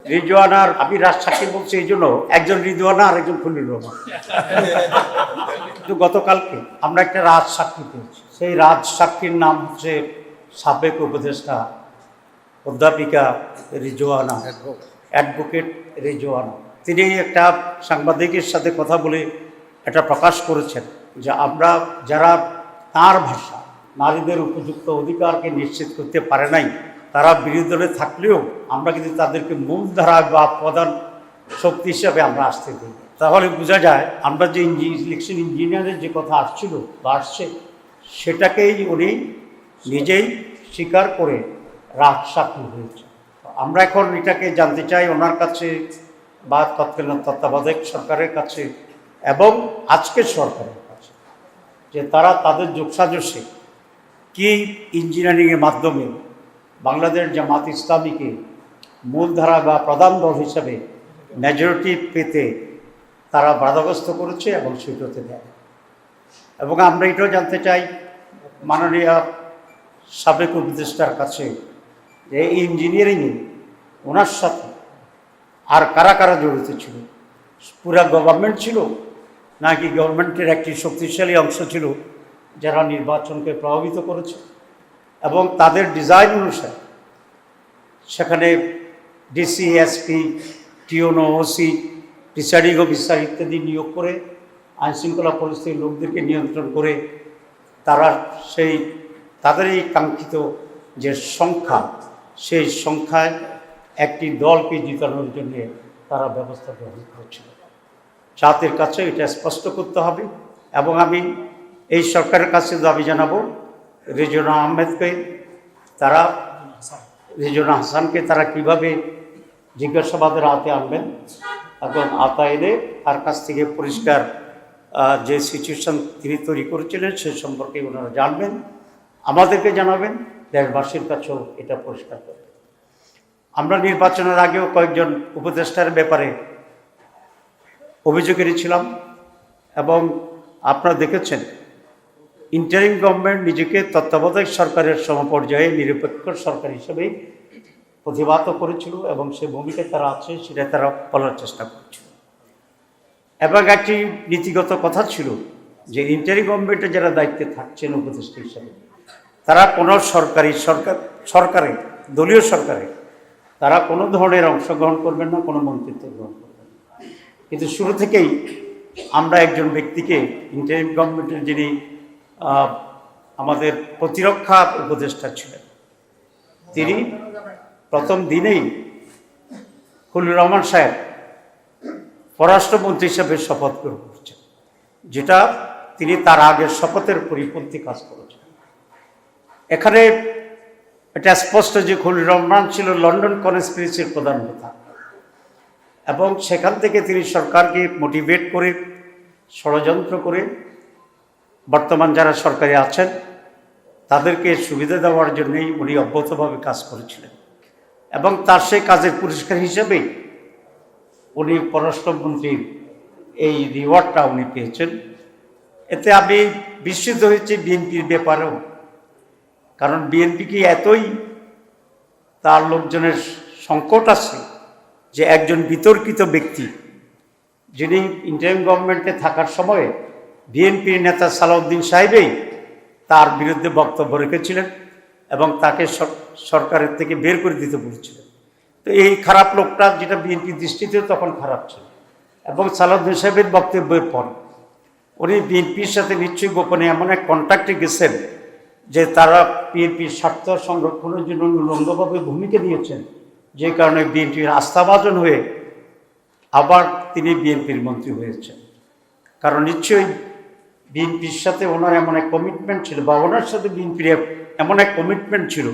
রিজওয়ানার আমি রাজসাক্ষী বলছি এই জন্য, একজন রিজওয়ানা আর একজন খলিল রহমান। কিন্তু গতকালকে আমরা একটা রাজসাক্ষী পেয়েছি, সেই রাজসাক্ষীর নাম হচ্ছে সাবেক উপদেষ্টা অধ্যাপিকা রিজওয়ানা, অ্যাডভোকেট রিজওয়ানা। তিনি একটা সাংবাদিকের সাথে কথা বলে এটা প্রকাশ করেছেন যে আমরা যারা তার ভাষা নারীদের উপযুক্ত অধিকারকে নিশ্চিত করতে পারে নাই, তারা বিরোধী দলে থাকলেও আমরা কিন্তু তাদেরকে মূলধারা বা প্রধান শক্তি হিসাবে আমরা আসতে দিই। তাহলে বোঝা যায় আমরা যে ইলেকশন ইঞ্জিনিয়ারের যে কথা আসছিল বা আসছে, সেটাকেই উনি নিজেই স্বীকার করে রাজসাক্ষী হয়েছে। আমরা এখন এটাকে জানতে চাই ওনার কাছে বা তৎকালীন তত্ত্বাবধায়ক সরকারের কাছে এবং আজকের সরকারের কাছে, যে তারা তাদের যোগসাজশে কি ইঞ্জিনিয়ারিংয়ের মাধ্যমে বাংলাদেশ জামাত ইসলামীকে মূলধারা বা প্রধান দল হিসাবে মেজরিটি পেতে তারা বাধাগ্রস্ত করেছে এবং স্বীকৃতি দেয়। এবং আমরা এটাও জানতে চাই মাননীয় সাবেক উপদেষ্টার কাছে যে এই ইঞ্জিনিয়ারিংয়ে ওনার সাথে আর কারা কারা জড়িত ছিল, পুরা গভর্নমেন্ট ছিল নাকি গভর্নমেন্টের একটি শক্তিশালী অংশ ছিল যারা নির্বাচনকে প্রভাবিত করেছে, এবং তাদের ডিজাইন অনুসারে সেখানে DC, SP, TNO, OC, presiding officer ইত্যাদি নিয়োগ করে আইনশৃঙ্খলা পরিস্থিতির লোকদেরকে নিয়ন্ত্রণ করে তারা সেই তাদের এই কাঙ্ক্ষিত যে সংখ্যা, সেই সংখ্যায় একটি দলকে জিতানোর জন্য তারা ব্যবস্থা গ্রহণ করেছিল। জাতির কাছে এটা স্পষ্ট করতে হবে। এবং আমি এই সরকারের কাছে দাবি জানাবো রিজওয়ানা আহমেদকে, তারা রিজওয়ানা হাসানকে তারা কীভাবে জিজ্ঞাসাবাদের আওতায় আনবেন এবং আওতায় এনে তার কাছ থেকে পরিষ্কার যে সিচুয়েশন তিনি তৈরি করেছিলেন সে সম্পর্কে ওনারা জানবেন, আমাদেরকে জানাবেন, দেশবাসীর কাছেও এটা পরিষ্কার করবেন। আমরা নির্বাচনের আগেও কয়েকজন উপদেষ্টার ব্যাপারে অভিযোগ এনেছিলাম এবং আপনারা দেখেছেন ইন্টারিম গভর্নমেন্ট নিজেকে তত্ত্বাবধায়ক সরকারের সমপর্যায়ে নিরপেক্ষ সরকার হিসেবে প্রতিবাদ করেছিল এবং সে ভূমিকায় তারা আছে সেটা তারা বলার চেষ্টা করছিল। এবং একটি নীতিগত কথা ছিল যে ইন্টারিম গভর্নমেন্টে যারা দায়িত্বে থাকছেন উপদেষ্টা হিসেবে, তারা কোনো সরকারে দলীয় সরকারে তারা কোনো ধরনের অংশগ্রহণ করবেন না, কোনো মন্ত্রিত্ব গ্রহণ করবেন না। কিন্তু শুরু থেকেই আমরা একজন ব্যক্তিকে ইন্টারিম গভর্নমেন্টের যিনি আমাদের প্রতিরক্ষা উপদেষ্টা ছিলেন, তিনি প্রথম দিনেই খলিল রহমান সাহেব পররাষ্ট্রমন্ত্রী হিসেবে শপথ গ্রহণ করছেন, যেটা তিনি তার আগের শপথের পরিপন্থী কাজ করেছেন। এখানে এটা স্পষ্ট যে খলিল রহমান ছিল লন্ডন কনস্পিরেসির প্রধান নেতা এবং সেখান থেকে তিনি সরকারকে মোটিভেট করে ষড়যন্ত্র করে বর্তমান যারা সরকারে আছেন তাদেরকে সুবিধা দেওয়ার জন্যই উনি অব্যাহতভাবে কাজ করেছিলেন এবং তার সেই কাজের পুরস্কার হিসেবে উনি পররাষ্ট্রমন্ত্রীর এই রিওয়ার্ডটা উনি পেয়েছেন। এতে আমি বিস্মিত হয়েছি বিএনপির ব্যাপারেও, কারণ বিএনপি কি এতই তার লোকজনের সংকট আছে যে একজন বিতর্কিত ব্যক্তি যিনি ইন্টারিম গভর্নমেন্টে থাকার সময়ে বিএনপির নেতা সালাউদ্দিন সাহেবই তার বিরুদ্ধে বক্তব্য রেখেছিলেন এবং তাকে সরকারের থেকে বের করে দিতে বলেছিলেন। তো এই খারাপ লোকটা, যেটা বিএনপির দৃষ্টিতেও তখন খারাপ ছিল, এবং সালাউদ্দিন সাহেবের বক্তব্যের পর উনি বিএনপির সাথে নিশ্চয়ই গোপনে এমন এক কন্ট্যাক্টে গেছেন যে তারা বিএনপির স্বার্থ সংরক্ষণের জন্য উলঙ্গভাবে ভূমিকা নিয়েছেন, যে কারণে বিএনপির আস্থাভাজন হয়ে আবার তিনি বিএনপির মন্ত্রী হয়েছেন। কারণ নিশ্চয়ই বিএনপির সাথে ওনার এমন এক কমিটমেন্ট ছিল, বা ওনার সাথে বিএনপির এমন এক কমিটমেন্ট ছিল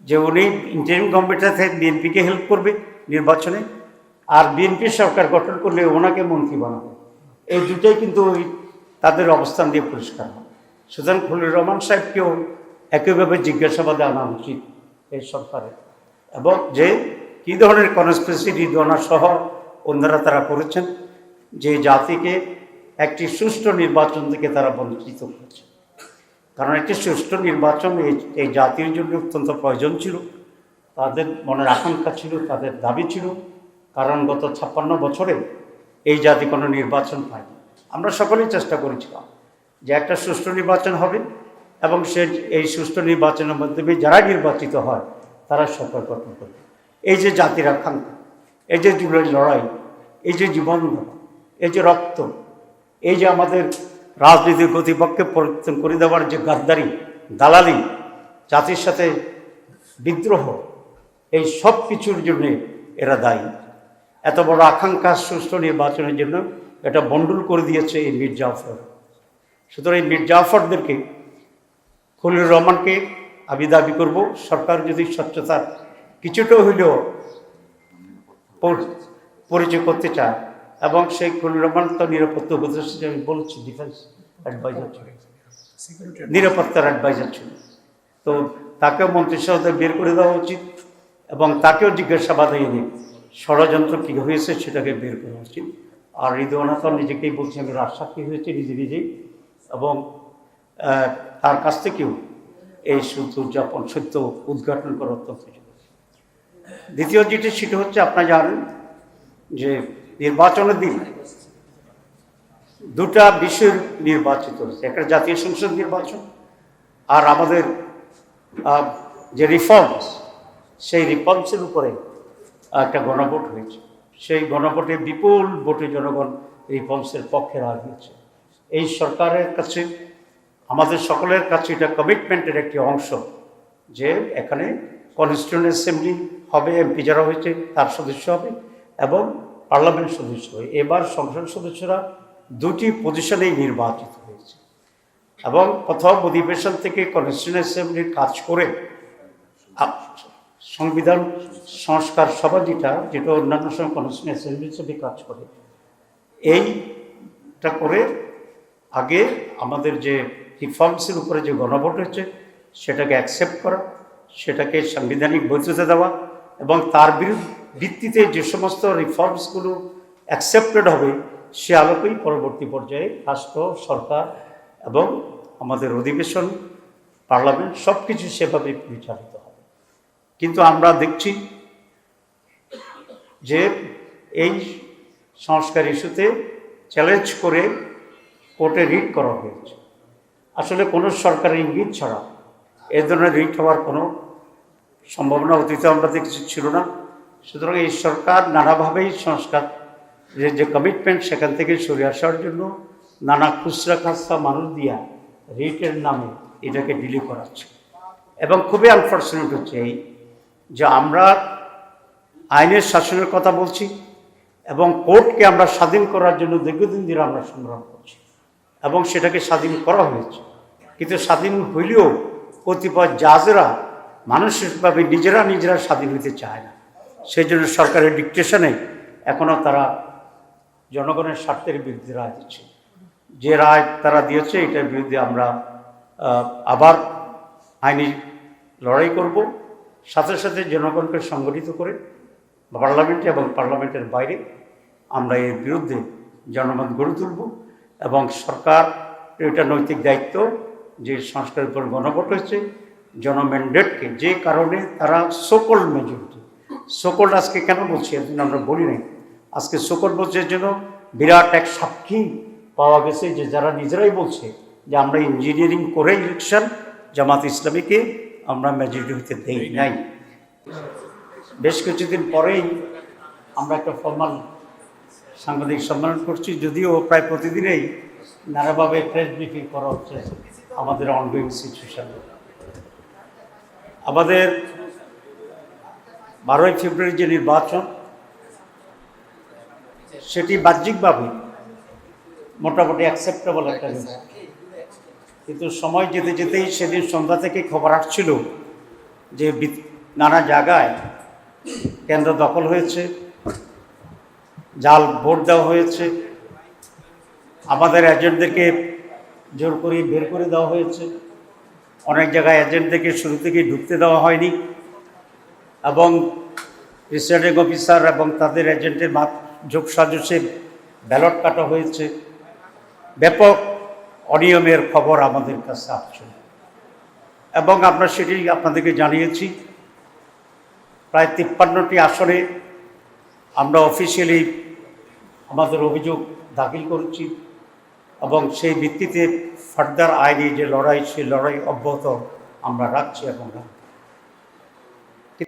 যে উনি ইন্টারিম গভর্নমেন্টে থেকে বিএনপিকে হেল্প করবে নির্বাচনে, আর বিএনপির সরকার গঠন করলে ওনাকে মন্ত্রী বানাবে। এই দুটোই কিন্তু ওই তাদের অবস্থান দিয়ে পরিষ্কার হয়। সুতরাং খলিল রহমান সাহেবকেও একইভাবে জিজ্ঞাসাবাদে আনা উচিত এই সরকারের, এবং যে কী ধরনের কনস্পিরেসি রিজওয়ানা সহ অন্যরা তারা করেছেন যে জাতিকে একটি সুষ্ঠু নির্বাচন থেকে তারা বঞ্চিত করেছে। কারণ একটি সুষ্ঠু নির্বাচন এই জাতির জন্য অত্যন্ত প্রয়োজন ছিল তাদের মনের আকাঙ্ক্ষা ছিল, তাদের দাবি ছিল, কারণ গত 56 বছরে এই জাতি কোনো নির্বাচন পায়নি। আমরা সকলেই চেষ্টা করেছিলাম যে একটা সুষ্ঠু নির্বাচন হবে এবং এই সুষ্ঠু নির্বাচনের মাধ্যমে যারা নির্বাচিত হয় তারা সরকার গঠন করবে। এই যে জাতির আকাঙ্ক্ষা, এই যে জুলাই লড়াই, এই যে জীবন, এই যে রক্ত, এই যে আমাদের রাজনীতির গতিপক্ষে পরিবর্তন করে দেওয়ার যে গাদ্দারি, দালালি, জাতির সাথে বিদ্রোহ, এই সব কিছুর জন্যে এরা দায়ী। এত বড় আকাঙ্ক্ষা সুষ্ঠু নির্বাচনের জন্য এটা বন্ডুল করে দিয়েছে এই মীর জাফর। সুতরাং এই মীর জাফরদেরকে, খলিলুর রহমানকে আমি দাবি করব, সরকার যদি স্বচ্ছতার কিছুটা হইলেও পরিচয় করতে চায়, এবং সেই খলিলুর রহমান তো নিরাপত্তা উপদেষ্টা, আমি বলছি ডিফেন্স অ্যাডভাইজার ছিল, নিরাপত্তার অ্যাডভাইজার ছিল, তো তাকেও মন্ত্রিসভাতে বের করে দেওয়া উচিত এবং তাকেও জিজ্ঞাসাবাদে এনে ষড়যন্ত্র কী হয়েছে সেটাকে বের করা উচিত। আর রিদওয়ানা তো নিজেকেই বলছে আমি রাজসাক্ষী হয়েছে নিজেই, এবং তার কাছ থেকেও এই সত্য উদযাপন, সত্য উদ্ঘাটন করা অত্যন্ত জরুরি। দ্বিতীয় যেটি সেটা হচ্ছে, আপনারা জানেন যে নির্বাচনের দিন দুটা বিষয় নির্বাচিত হচ্ছে, একটা জাতীয় সংসদ নির্বাচন আর আমাদের যে রিফর্মস, সেই রিফর্মসের উপরে একটা গণভোট হয়েছে। সেই গণভোটে বিপুল ভোটে জনগণ রিফর্মসের পক্ষে রায় দিয়েছে। এই সরকারের কাছে, আমাদের সকলের কাছে এটা কমিটমেন্টের একটি অংশ যে এখানে কনস্টিটিউয়েন্ট অ্যাসেম্বলি হবে, এমপি যারা হয়েছে তার সদস্য হবে এবং পার্লামেন্ট সদস্য হবে। এবার সংসদ সদস্যরা দুটি পজিশনেই নির্বাচিত হয়েছে এবং প্রথম অধিবেশন থেকে কনস্টিটিউয়েন্ট অ্যাসেম্বলির কাজ করে সংবিধান সংস্কার সভা যেটা অন্যান্য সময় কনস্টিটিউয়েন্ট অ্যাসেম্বলি হিসেবে কাজ করে, এইটা করে আগে আমাদের যে রিফর্মসের উপরে যে গণভোট হচ্ছে সেটাকে অ্যাকসেপ্ট করা, সেটাকে সাংবিধানিক বৈধতা দেওয়া এবং তার ভিত্তিতে যে সমস্ত রিফর্মসগুলো অ্যাকসেপ্টেড হবে সে আলোকেই পরবর্তী পর্যায়ে রাষ্ট্র, সরকার এবং আমাদের অধিবেশন, পার্লামেন্ট সব কিছু সেভাবে পরিচালিত হবে। কিন্তু আমরা দেখছি যে এই সংস্কার ইস্যুতে চ্যালেঞ্জ করে কোর্টে রিট করা হয়েছে। আসলে কোনো সরকারের ইঙ্গিত ছাড়া এ ধরনের রিট হওয়ার কোনো সম্ভাবনা অতীতে আমরা দেখছি ছিল না। সুতরাং এই সরকার নানাভাবেই সংস্কার যে কমিটমেন্ট সেখান থেকে সরে আসার জন্য নানা খুচরা খাস্তা মানুষ দিয়া রিটের নামে এটাকে ডিলে করাচ্ছে। এবং খুবই আনফর্চুনেট হচ্ছে এই যে আমরা আইনের শাসনের কথা বলছি এবং কোর্টকে আমরা স্বাধীন করার জন্য দীর্ঘদিন ধরে আমরা সংগ্রাম করছি এবং সেটাকে স্বাধীন করা হয়েছে। কিন্তু স্বাধীন হইলেও কতিপয় জাজেরা মানসিকভাবে নিজেরা স্বাধীন হতে চায় না। সেই জন্য সরকারের ডিকটেশনে এখনও তারা জনগণের স্বার্থের বিরুদ্ধে রায় দিচ্ছে। যে রায় তারা দিয়েছে এটার বিরুদ্ধে আমরা আবার আইনি লড়াই করব, সাথে সাথে জনগণকে সংগঠিত করে পার্লামেন্টে এবং পার্লামেন্টের বাইরে আমরা এর বিরুদ্ধে জনমত গড়ে তুলব এবং সরকার এটা নৈতিক দায়িত্ব যে সংস্কারের উপর গণভোট হয়েছে, জনম্যান্ডেটকে, যে কারণে তারা সকল মেজরিটি, সকল আজকে কেন বলছি এর জন্য আমরা বলি নাই, আজকে সকল বলছে এর জন্য বিরাট এক সাক্ষী পাওয়া গেছে যে যারা নিজেরাই বলছে যে আমরা ইঞ্জিনিয়ারিং করে ইলেকশন জামাত ইসলামীকে আমরা মেজরিটি হতে দেই নাই। বেশ কিছুদিন পরেই আমরা একটা ফর্মাল সাংবাদিক সম্মেলন করছি, যদিও প্রায় প্রতিদিনেই নানাভাবে প্রেস ব্রিফিং করা হচ্ছে আমাদের অনগোয়িং সিচুয়েশনে। আমাদের 12ই ফেব্রুয়ারি যে নির্বাচন সেটি বাহ্যিকভাবে মোটামুটি অ্যাকসেপ্টেবল একটা ব্যাপার, কিন্তু সময় যেতে যেতেই সেদিন সন্ধ্যা থেকে খবর আসছিল যে নানা জায়গায় কেন্দ্র দখল হয়েছে, জাল ভোট দেওয়া হয়েছে, আমাদের এজেন্টদেরকে জোর করে বের করে দেওয়া হয়েছে, অনেক জায়গায় এজেন্টদেরকে শুরু থেকেই ঢুকতে দেওয়া হয়নি এবং প্রিসাইডিং অফিসার এবং তাদের এজেন্টের যোগ সাজসে ব্যালট কাটা হয়েছে। ব্যাপক অনিয়মের খবর আমাদের কাছে আসছে এবং আমরা সেটি আপনাদেরকে জানিয়েছি প্রায় 53টি আসনে আমরা অফিসিয়ালি আমাদের অভিযোগ দাখিল করেছি এবং সেই ভিত্তিতে ফার্দার আইনি যে লড়াই সেই লড়াই অব্যাহত আমরা রাখছি এবং রাখবো।